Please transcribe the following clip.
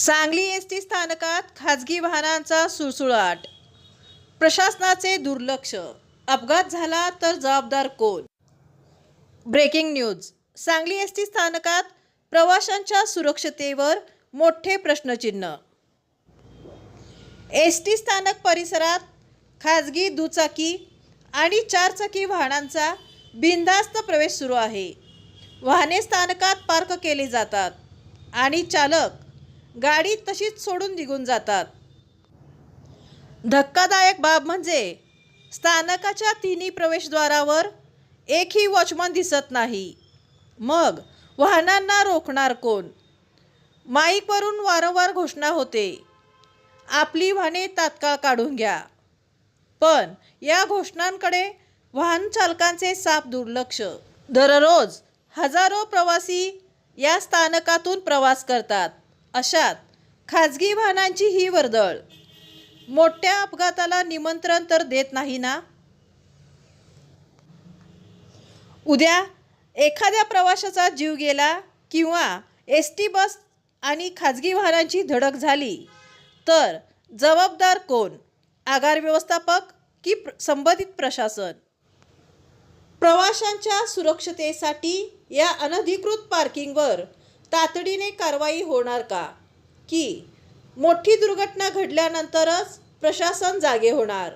Sangli ST स्थानकात खाजगी वाहनांचा सुळसुळाट, प्रशासनाचे दुर्लक्ष, अपघात झाला तर जबाबदार कोण? Breaking news. सांगली एसटी स्थानकात प्रवाशांच्या सुरक्षतेवर मोठे प्रश्नचिन्ह. एसटी स्थानक परिसरात खाजगी दुचाकी आणि चारचाकी वाहनांचा बिनधास्त प्रवेश सुरू आहे. वाहने स्थानकात पार्क केली जातात आणि चालक गाडी तशीच सोडून निघून जातात. धक्कादायक बाब म्हणजे स्थानकाच्या तिन्ही प्रवेशद्वारावर एकही वॉचमन दिसत नाही. मग वाहनांना रोखणार कोण? माईकवरून वारंवार घोषणा होते, आपली वाहने तात्काळ काढून घ्या. पण या घोषणांकडे वाहन चालकांचे साफ दुर्लक्ष. दररोज हजारो प्रवासी या स्थानकातून प्रवास करतात. अशात खाजगी वाहनांची ही वर्दळ मोठ्या अपघाताला निमंत्रण तर देत नाही ना? उद्या एखाद्या प्रवाशाचा जीव गेला किंवा एसटी बस आणि खाजगी वाहनांची धडक झाली तर जबाबदार कोण? आगार व्यवस्थापक की संबंधित प्रशासन? प्रवाशांच्या सुरक्षतेसाठी या अनधिकृत पार्किंगवर तातडीने कारवाई होणार का? की मोठी दुर्घटना घडल्यानंतरच प्रशासन जागे होणार?